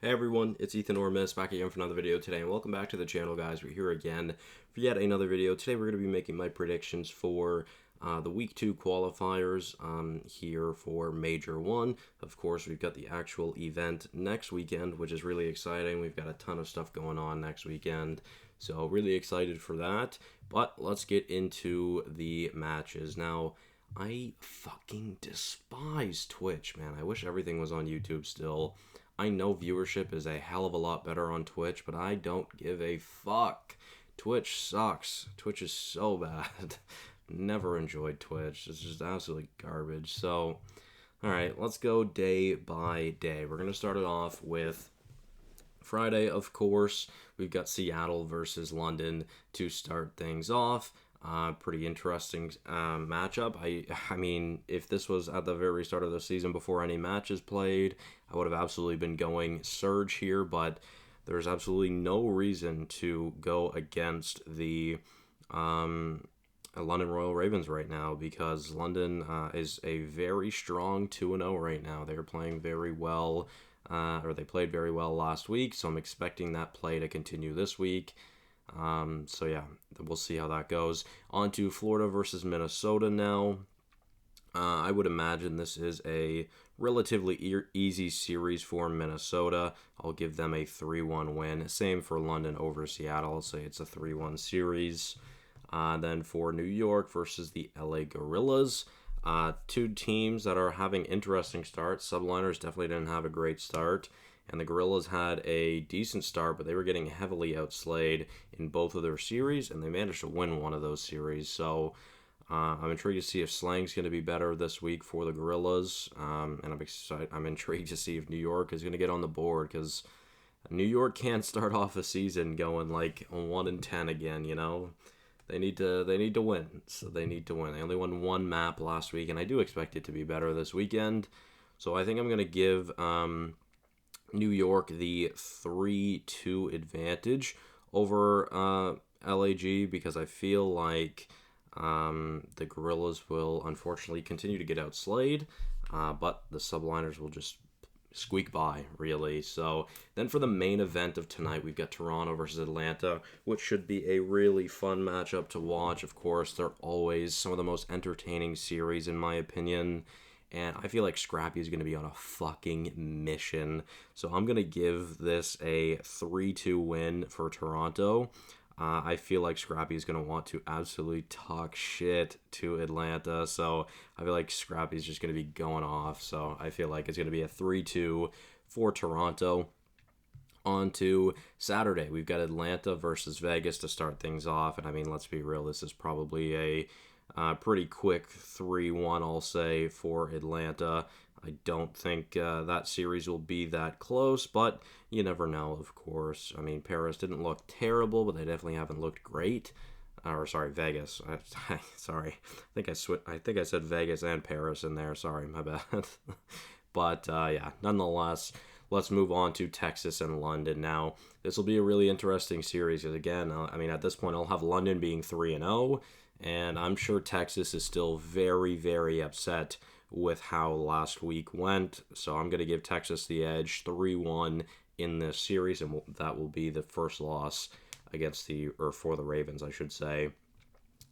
Hey everyone, it's Ethan Ormis back again for another video today, and welcome back to the channel, guys. We're here again for yet another video. Today we're going to be making my predictions for the Week 2 qualifiers here for Major 1. Of course, we've got the actual event next weekend, which is really exciting. We've got a ton of stuff going on next weekend, so really excited for that. But let's get into the matches. Now, I fucking despise Twitch, man. I wish everything was on YouTube still. I know viewership is a hell of a lot better on Twitch, but I don't give a fuck. Twitch sucks. Twitch is so bad. Never enjoyed Twitch. It's just absolutely garbage. So, alright, let's go day by day. We're going to start it off with Friday, of course. We've got Seattle versus London to start things off. Pretty interesting matchup. I mean, if this was at the very start of the season before any matches played, I would have absolutely been going Surge here, but there's absolutely no reason to go against the London Royal Ravens right now, because London is a very strong 2-0 right now. They're playing very well, or they played very well last week, so I'm expecting that play to continue this week. So yeah, we'll see how that goes. On to Florida versus Minnesota now. I would imagine this is a relatively easy series for Minnesota. I'll give them a 3-1 win. Same for London over Seattle. I'll say it's a 3-1 series. Then for New York versus the LA Gorillas. Two teams that are having interesting starts. Subliners definitely didn't have a great start, and the Gorillas had a decent start, but they were getting heavily outslayed in both of their series, and they managed to win one of those series. So I'm intrigued to see if Slang's going to be better this week for the Gorillas, and I'm intrigued to see if New York is going to get on the board, because New York can't start off a season going like 1-10 again. You know, they need to win. So they need to win. They only won one map last week, and I do expect it to be better this weekend. So I think I'm going to give New York the 3-2 advantage over LAG, because I feel like the Gorillas will unfortunately continue to get outslayed, but the Subliners will just squeak by, really. So then for the main event of tonight, we've got Toronto versus Atlanta, which should be a really fun matchup to watch. Of course, they're always some of the most entertaining series, in my opinion. And I feel like Scrappy is going to be on a fucking mission. So I'm going to give this a 3-2 win for Toronto. I feel like Scrappy is going to want to absolutely talk shit to Atlanta. So I feel like Scrappy is just going to be going off. So I feel like it's going to be a 3-2 for Toronto. On to Saturday, we've got Atlanta versus Vegas to start things off. And I mean, let's be real, this is probably a pretty quick 3-1, I'll say, for Atlanta. I don't think that series will be that close, but you never know, of course. I mean, Paris didn't look terrible, but they definitely haven't looked great. Or sorry, Vegas. Sorry, I think I said Vegas and Paris in there. Sorry, my bad. But yeah, nonetheless, let's move on to Texas and London now. This will be a really interesting series, because again, I mean, at this point, I'll have London being 3-0. And I'm sure Texas is still very, very upset with how last week went. So I'm going to give Texas the edge, 3-1 in this series, and that will be the first loss for the Ravens, I should say.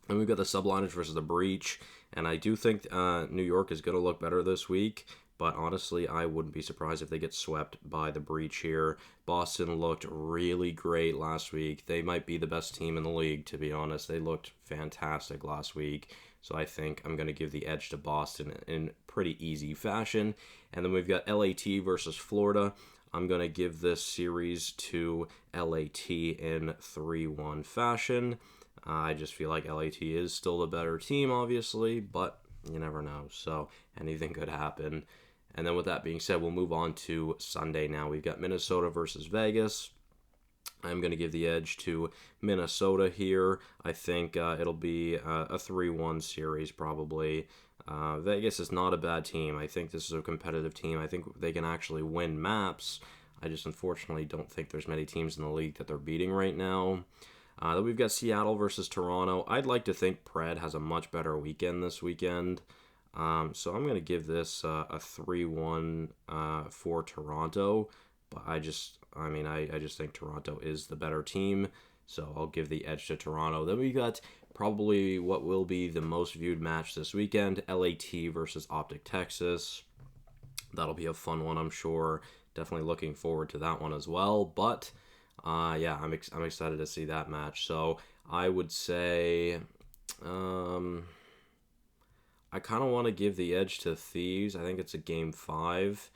And we've got the Subliners versus the Breach, and I do think New York is going to look better this week. But honestly, I wouldn't be surprised if they get swept by the Breach here. Boston looked really great last week. They might be the best team in the league, to be honest. They looked fantastic last week. So I think I'm going to give the edge to Boston in pretty easy fashion. And then we've got LAT versus Florida. I'm going to give this series to LAT in 3-1 fashion. I just feel like LAT is still the better team, obviously, but you never know. So anything could happen. And then with that being said, we'll move on to Sunday now. We've got Minnesota versus Vegas. I'm going to give the edge to Minnesota here. I think it'll be a 3-1 series probably. Vegas is not a bad team. I think this is a competitive team. I think they can actually win maps. I just unfortunately don't think there's many teams in the league that they're beating right now. Then we've got Seattle versus Toronto. I'd like to think Pred has a much better weekend this weekend. So I'm going to give this a 3-1 for Toronto. but I just think Toronto is the better team, so I'll give the edge to Toronto. Then we got probably what will be the most viewed match this weekend, LAT versus Optic Texas. That'll be a fun one, I'm sure. Definitely looking forward to that one as well. But yeah, I'm excited to see that match. So I would say I kind of want to give the edge to Thieves. I think it's a game 5.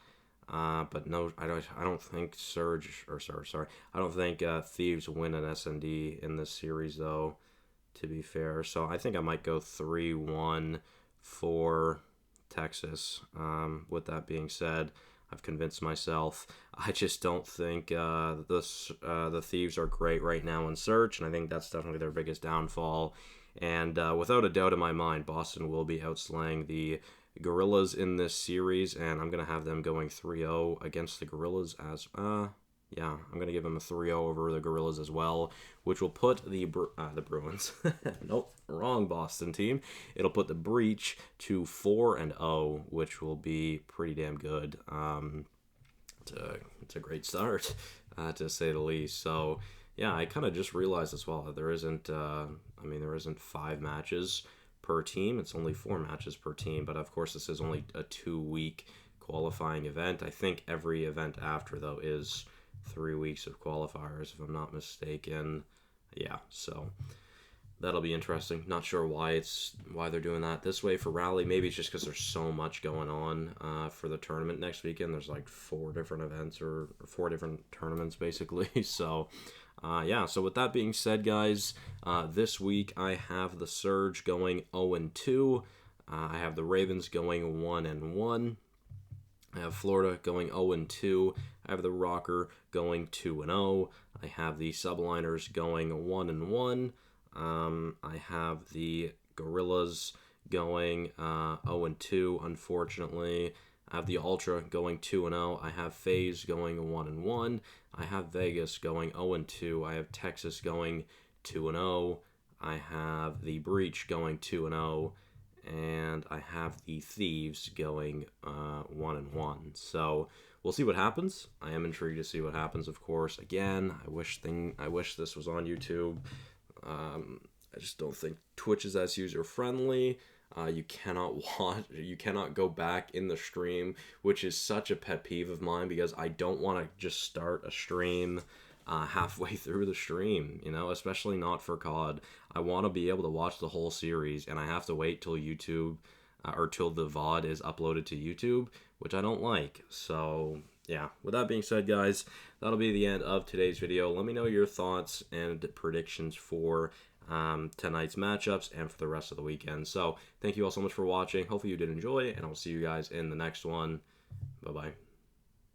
But no, I don't think I don't think Thieves win an SND in this series though, to be fair. So I think I might go 3-1 for Texas. With that being said, I've convinced myself. I just don't think the Thieves are great right now in search, and I think that's definitely their biggest downfall. And without a doubt in my mind, Boston will be outslaying the Gorillas in this series, and I'm going to have them going 3-0 against the Gorillas as, yeah, I'm going to give them a 3-0 over the Gorillas as well, which will put the Bruins, nope, wrong Boston team. It'll put the Breach to 4-0, which will be pretty damn good. It's a great start, to say the least. So, yeah, I kind of just realized as well that there isn't 5 matches per team. It's only 4 matches per team, but of course this is only a 2-week qualifying event. I think every event after, though, is 3 weeks of qualifiers, if I'm not mistaken. Yeah, so that'll be interesting. Not sure why they're doing that this way for Rally. Maybe it's just because there's so much going on for the tournament next weekend. There's like 4 different events or 4 different tournaments basically. So yeah, so with that being said, guys, this week I have the Surge going 0-2. I have the Ravens going 1-1. I have Florida going 0-2. I have the Rocker going 2-0. I have the Subliners going 1-1. I have the Gorillas going 0-2, unfortunately. I have the Ultra going 2-0. I have FaZe going 1-1. I have Vegas going 0-2. I have Texas going 2-0. I have the Breach going 2-0. And I have the Thieves going 1-1. So we'll see what happens. I am intrigued to see what happens, of course. Again, I wish this was on YouTube. I just don't think Twitch is as user friendly. You cannot go back in the stream, which is such a pet peeve of mine because I don't want to just start a stream halfway through the stream, especially not for COD. I want to be able to watch the whole series, and I have to wait till YouTube or till the VOD is uploaded to YouTube, which I don't like. So yeah, with that being said, guys, that'll be the end of today's video. Let me know your thoughts and predictions for tonight's matchups and for the rest of the weekend. So thank you all so much for watching. Hopefully you did enjoy, and I'll see you guys in the next one. Bye bye.